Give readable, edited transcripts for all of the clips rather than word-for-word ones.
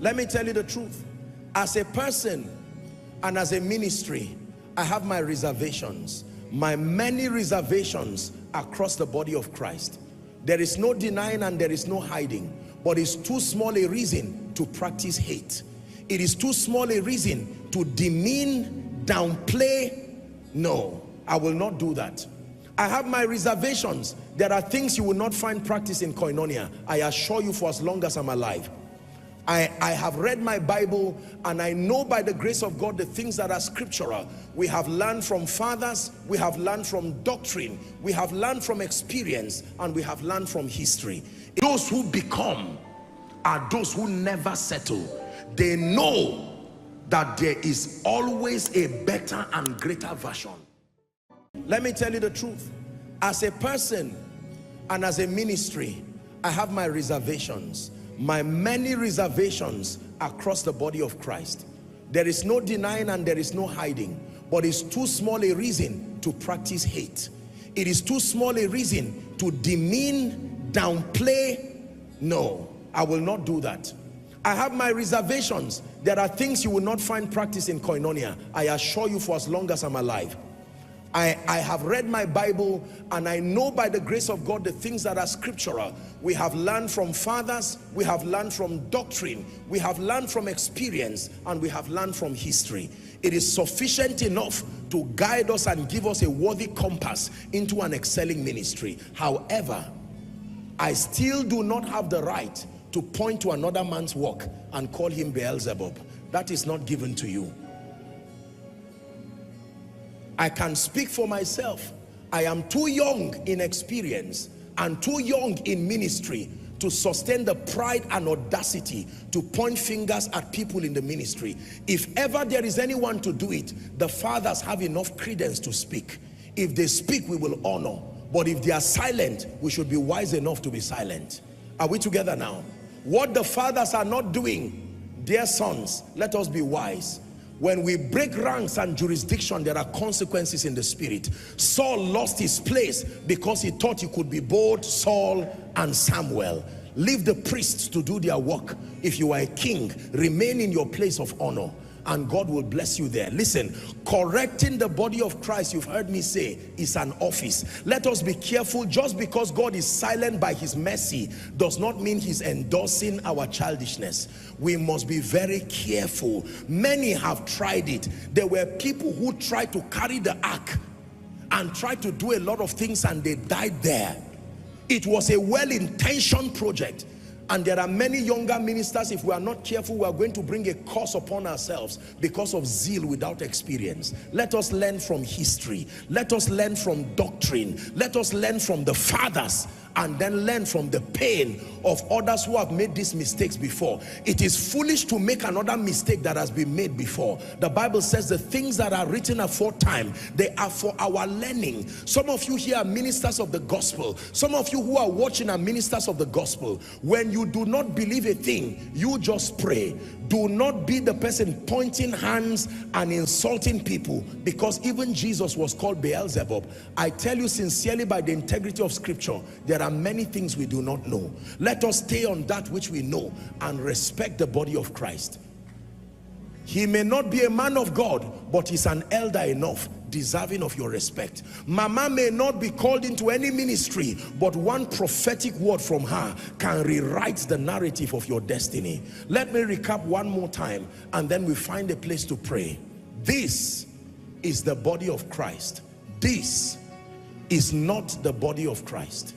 Let me tell you the truth. As a person and as a ministry, I have my reservations, my many reservations across the body of Christ. There is no denying and there is no hiding, but it's too small a reason to practice hate. It is too small a reason to demean, downplay. No, I will not do that. I have my reservations. There are things you will not find practice in Koinonia, I assure you, for as long as I'm alive. I have read my Bible and I know by the grace of God the things that are scriptural. We have learned from fathers, we have learned from doctrine, we have learned from experience, and we have learned from history. Those who become are those who never settle. They know that there is always a better and greater version. Let me tell you the truth. As a person and as a ministry, I have my reservations, my many reservations across the body of Christ. There is no denying and there is no hiding, but it's too small a reason to practice hate. It is too small a reason to demean, downplay. No, I will not do that. I have my reservations. There are things you will not find practice in Koinonia, I assure you, for as long as I'm alive. I have read my Bible and I know by the grace of God the things that are scriptural. We have learned from fathers, we have learned from doctrine, we have learned from experience, and we have learned from history. It is sufficient enough to guide us and give us a worthy compass into an excelling ministry. However, I still do not have the right to point to another man's work and call him Beelzebub. That is not given to you. I can speak for myself. I am too young in experience and too young in ministry to sustain the pride and audacity to point fingers at people in the ministry. If ever there is anyone to do it, the fathers have enough credence to speak. If they speak, we will honor. But if they are silent, we should be wise enough to be silent. Are we together now? What the fathers are not doing, dear sons, let us be wise. When we break ranks and jurisdiction, there are consequences in the spirit. Saul lost his place because he thought he could be both Saul and Samuel. Leave the priests to do their work. If you are a king, remain in your place of honor, and God will bless you there. Listen, correcting the body of Christ, you've heard me say, is an office. Let us be careful. Just because God is silent by his mercy does not mean he's endorsing our childishness. We must be very careful. Many have tried it. There were people who tried to carry the ark and tried to do a lot of things and they died there. It was a well-intentioned project. And there are many younger ministers, if we are not careful, we are going to bring a curse upon ourselves because of zeal without experience. Let us learn from history. Let us learn from doctrine. Let us learn from the fathers, and then learn from the pain of others who have made these mistakes before. It is foolish to make another mistake that has been made before. The Bible says the things that are written aforetime, they are for our learning. Some of you here are ministers of the gospel. Some of you who are watching are ministers of the gospel. When you do not believe a thing, you just pray. Do not be the person pointing hands and insulting people, because even Jesus was called Beelzebub. I tell you sincerely, by the integrity of scripture, there are many things we do not know. Let us stay on that which we know and respect the body of Christ. He may not be a man of God, but he's an elder enough, deserving of your respect. Mama may not be called into any ministry, but one prophetic word from her can rewrite the narrative of your destiny. Let me recap one more time, and then we find a place to pray. This is the body of Christ. This is not the body of Christ.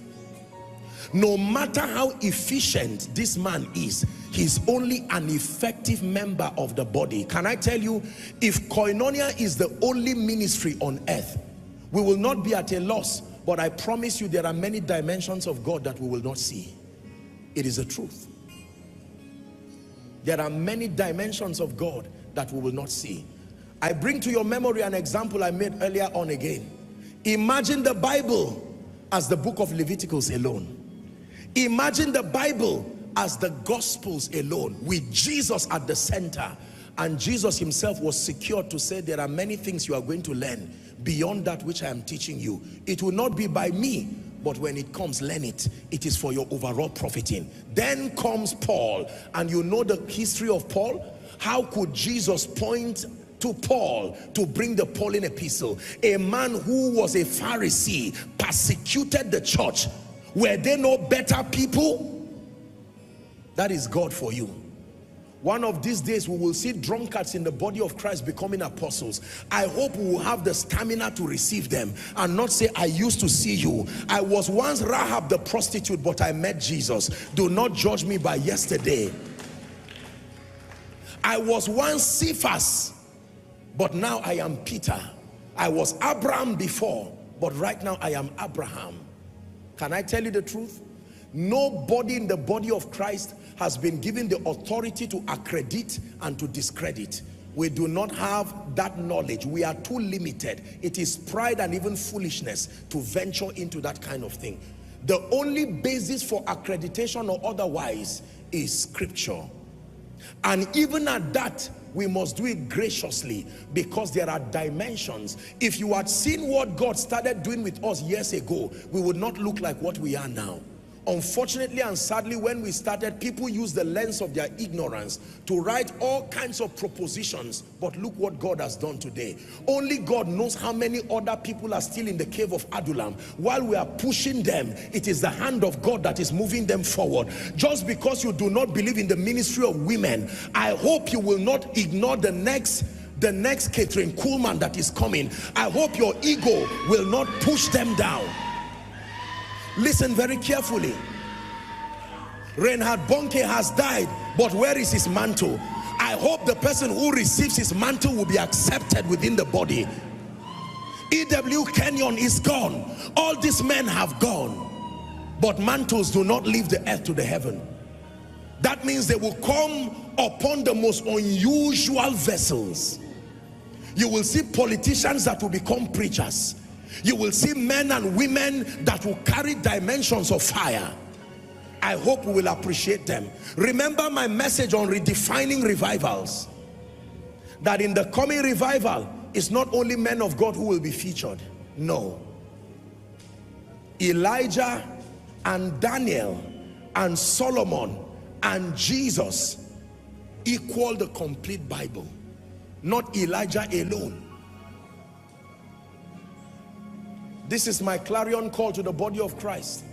No matter how efficient this man is, he's only an effective member of the body. Can I tell you, if Koinonia is the only ministry on earth, we will not be at a loss. But I promise you, there are many dimensions of God that we will not see. It is the truth. There are many dimensions of God that we will not see. I bring to your memory an example I made earlier on again. Imagine the Bible as the book of Leviticus alone. Imagine the Bible as the Gospels alone, with Jesus at the center. And Jesus himself was secured to say, there are many things you are going to learn beyond that which I am teaching you. It will not be by me, but when it comes, learn it. It is for your overall profiting. Then comes Paul, and you know the history of Paul. How could Jesus point to Paul to bring the Pauline epistle? A man who was a Pharisee, persecuted the church. Were they no better people? That is God for you. One of these days we will see drunkards in the body of Christ becoming apostles. I hope we will have the stamina to receive them and not say, I used to see you. I was once Rahab the prostitute, but I met Jesus. Do not judge me by yesterday. I was once Cephas, but now I am Peter. I was Abraham before, but right now I am Abraham. Can I tell you the truth? Nobody in the body of Christ has been given the authority to accredit and to discredit. We do not have that knowledge. We are too limited. It is pride and even foolishness to venture into that kind of thing. The only basis for accreditation or otherwise is scripture. And even at that, we must do it graciously, because there are dimensions. If you had seen what God started doing with us years ago, we would not look like what we are now. Unfortunately and sadly, when we started, people used the lens of their ignorance to write all kinds of propositions. But look what God has done today. Only God knows how many other people are still in the cave of Adullam. While we are pushing them, it is the hand of God that is moving them forward. Just because you do not believe in the ministry of women, I hope you will not ignore the next Catherine Kuhlman that is coming. I hope your ego will not push them down. Listen very carefully. Reinhard Bonnke has died, but where is his mantle? I hope the person who receives his mantle will be accepted within the body. E.W. Kenyon is gone. All these men have gone, but mantles do not leave the earth to the heaven. That means they will come upon the most unusual vessels. You will see politicians that will become preachers. You will see men and women that will carry dimensions of fire. I hope we will appreciate them. Remember my message on redefining revivals. That in the coming revival, it's not only men of God who will be featured. No. Elijah and Daniel and Solomon and Jesus equal the complete Bible. Not Elijah alone. This is my clarion call to the body of Christ.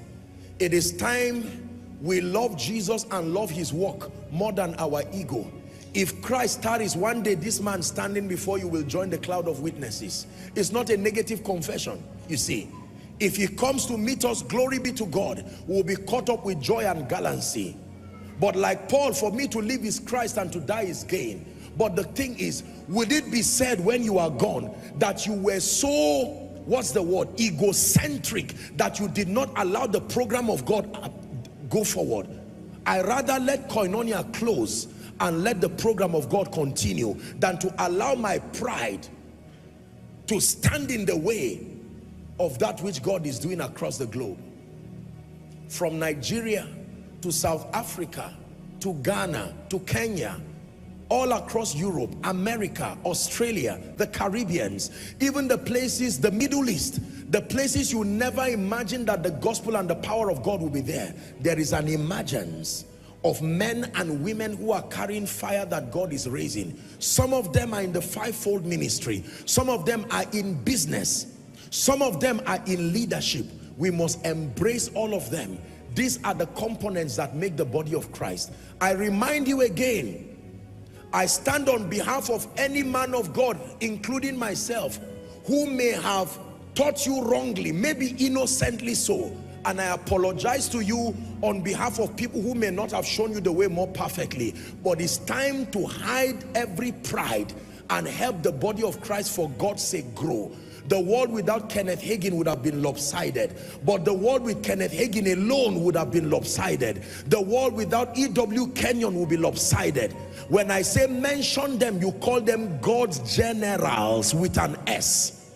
It is time we love Jesus and love his work more than our ego. If Christ tarries one day, this man standing before you will join the cloud of witnesses. It's not a negative confession. You see, if he comes to meet us, glory be to God, we will be caught up with joy and gallantry. But like Paul, for me to live is Christ and to die is gain. But the thing is, would it be said when you are gone that you were so, what's the word, egocentric, that you did not allow the program of God go forward? I rather let Koinonia close and let the program of God continue than to allow my pride to stand in the way of that which God is doing across the globe. From Nigeria to South Africa to Ghana to Kenya, all across Europe, America, Australia, the Caribbeans, even the places, the Middle East, the places you never imagined that the gospel and the power of God will be there. There is an emergence of men and women who are carrying fire that God is raising. Some of them are in the fivefold ministry. Some of them are in business. Some of them are in leadership. We must embrace all of them. These are the components that make the body of Christ. I remind you again, I stand on behalf of any man of God, including myself, who may have taught you wrongly, maybe innocently so. And I apologize to you on behalf of people who may not have shown you the way more perfectly. But it's time to hide every pride and help the body of Christ for God's sake grow. The world without Kenneth Hagin would have been lopsided. But the world with Kenneth Hagin alone would have been lopsided. The world without E.W. Kenyon would be lopsided. When I say mention them, you call them God's generals with an S.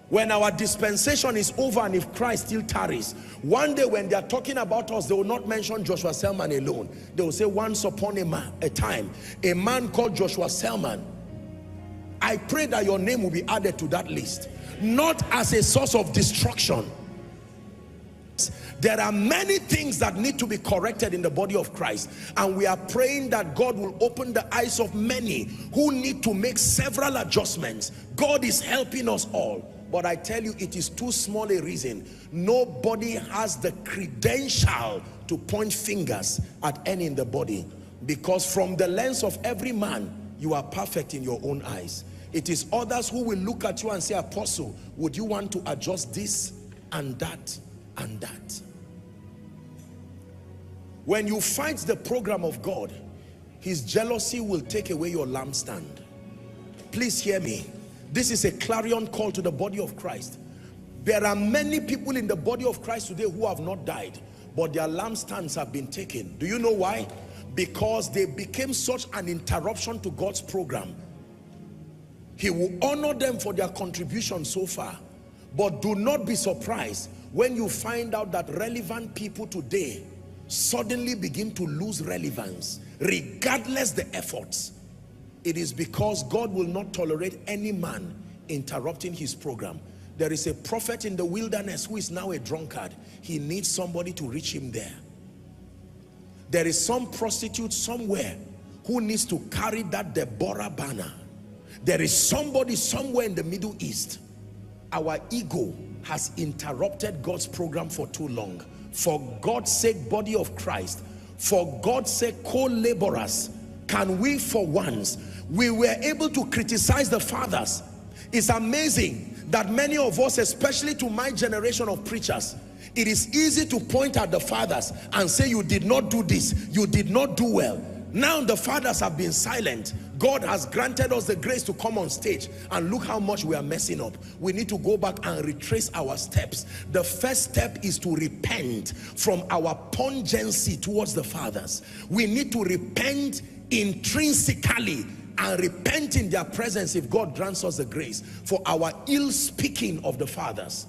When our dispensation is over and if Christ still tarries, one day when they are talking about us, they will not mention Joshua Selman alone. They will say, once upon a time, a man called Joshua Selman. I pray that your name will be added to that list, not as a source of destruction, There are many things that need to be corrected in the body of Christ, and we are praying that God will open the eyes of many who need to make several adjustments. God is helping us all, but I tell you, it is too small a reason. Nobody has the credential to point fingers at any in the body, because from the lens of every man, you are perfect in your own eyes. It is others who will look at you and say, Apostle, would you want to adjust this and that and that? When you fight the program of God, his jealousy will take away your lampstand. Please hear me. This is a clarion call to the body of Christ. There are many people in the body of Christ today who have not died, but their lampstands have been taken. Do you know why? Because they became such an interruption to God's program. He will honor them for their contribution so far, but do not be surprised when you find out that relevant people today suddenly begin to lose relevance, regardless the efforts. It is because God will not tolerate any man interrupting his program. There is a prophet in the wilderness who is now a drunkard. He needs somebody to reach him there. There is some prostitute somewhere who needs to carry that Deborah banner. There is somebody somewhere in the Middle East. Our ego has interrupted God's program for too long. For God's sake, body of Christ, for God's sake, co-laborers, can we for once, we were able to criticize the fathers. It's amazing that many of us, especially to my generation of preachers, it is easy to point at the fathers and say, you did not do this, you did not do well. Now the fathers have been silent. God has granted us the grace to come on stage, and look how much we are messing up. We need to go back and retrace our steps. The first step is to repent from our pungency towards the fathers. We need to repent intrinsically and repent in their presence, if God grants us the grace, for our ill speaking of the fathers.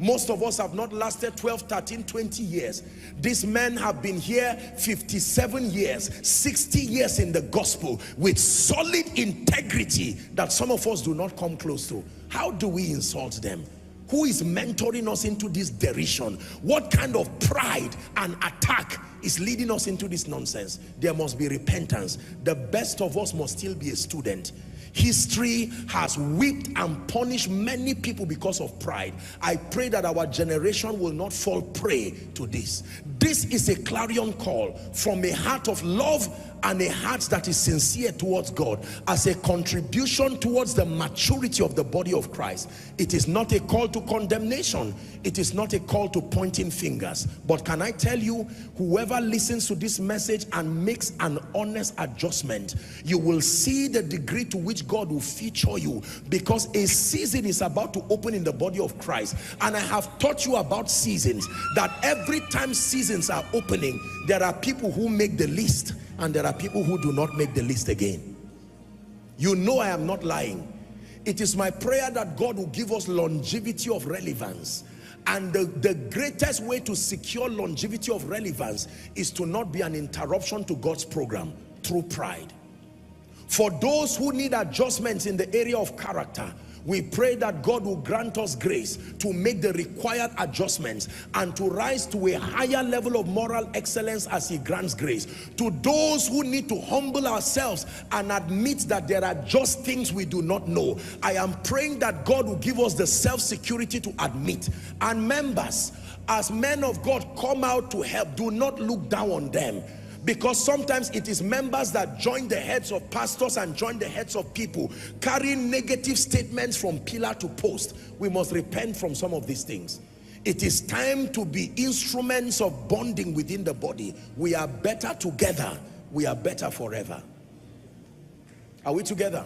Most of us have not lasted 12, 13, 20 years. These men have been here 57 years, 60 years in the gospel with solid integrity that some of us do not come close to. How do we insult them? Who is mentoring us into this derision? What kind of pride and attack is leading us into this nonsense? There must be repentance. The best of us must still be a student. History has whipped and punished many people because of pride. I pray that our generation will not fall prey to this. This is a clarion call from a heart of love and a heart that is sincere towards God, as a contribution towards the maturity of the body of Christ. It is not a call to condemnation. It is not a call to pointing fingers. But can I tell you, whoever listens to this message and makes an honest adjustment, you will see the degree to which God will feature you, because a season is about to open in the body of Christ. And I have taught you about seasons, that every time seasons are opening, there are people who make the list and there are people who do not make the list again. You know I am not lying. It is my prayer that God will give us longevity of relevance. And the greatest way to secure longevity of relevance is to not be an interruption to God's program through pride. For those who need adjustments in the area of character, we pray that God will grant us grace to make the required adjustments and to rise to a higher level of moral excellence as he grants grace. To those who need to humble ourselves and admit that there are just things we do not know, I am praying that God will give us the self-security to admit. And members, as men of God, come out to help. Do not look down on them. Because sometimes it is members that join the heads of pastors and join the heads of people, carrying negative statements from pillar to post. We must repent from some of these things. It is time to be instruments of bonding within the body. We are better together. We are better forever. Are we together?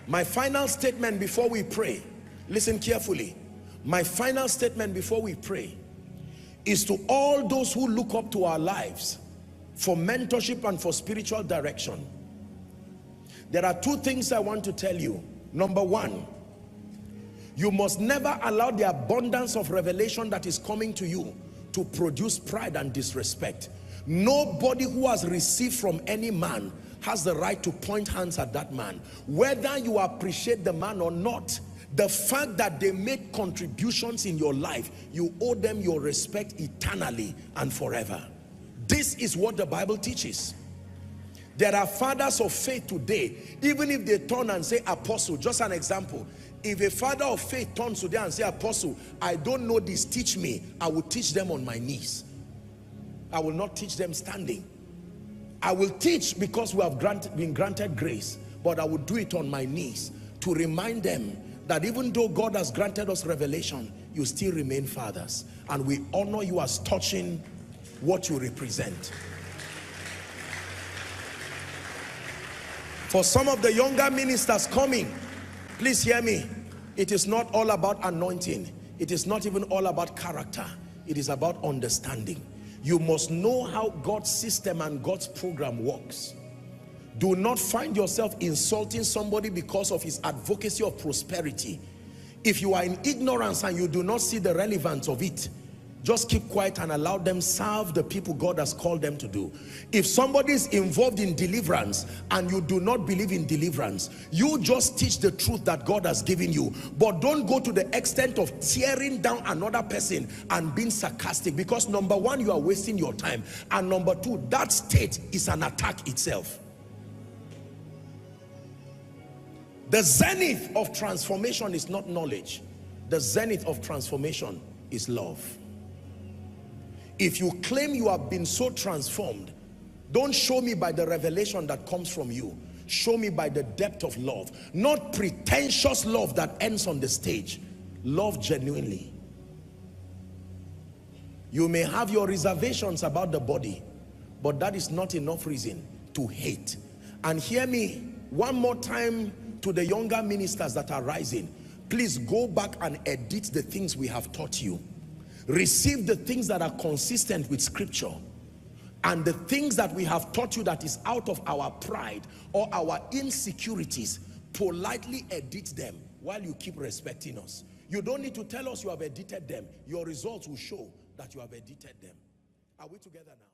My final statement before we pray, listen carefully. My final statement before we pray is to all those who look up to our lives for mentorship and for spiritual direction. There are two things I want to tell you. Number one, you must never allow the abundance of revelation that is coming to you to produce pride and disrespect. Nobody who has received from any man has the right to point hands at that man. Whether you appreciate the man or not, The fact that they made contributions in your life, you owe them your respect eternally and forever. This is what the Bible teaches. There are fathers of faith today, even if they turn and say apostle, just an example. If a father of faith turns today and say, apostle, I don't know this, teach me, I will teach them on my knees. I will not teach them standing. I will teach because we have been granted grace, but I will do it on my knees to remind them that even though God has granted us revelation, you still remain fathers, and we honor you as touching what you represent. For some of the younger ministers coming, please hear me. It is not all about anointing. It is not even all about character. It is about understanding. You must know how God's system and God's program works. Do not find yourself insulting somebody because of his advocacy of prosperity. If you are in ignorance and you do not see the relevance of it, just keep quiet and allow them serve the people God has called them to do. If somebody is involved in deliverance and you do not believe in deliverance, you just teach the truth that God has given you. But don't go to the extent of tearing down another person and being sarcastic, because number one, you are wasting your time, and number two, that state is an attack itself. The zenith of transformation is not knowledge. The zenith of transformation is love. If you claim you have been so transformed, don't show me by the revelation that comes from you. Show me by the depth of love. Not pretentious love that ends on the stage. Love genuinely. You may have your reservations about the body, but that is not enough reason to hate. And hear me one more time to the younger ministers that are rising. Please go back and edit the things we have taught you. Receive the things that are consistent with scripture, and the things that we have taught you that is out of our pride or our insecurities, politely edit them while you keep respecting us. You don't need to tell us you have edited them. Your results will show that you have edited them. Are we together now?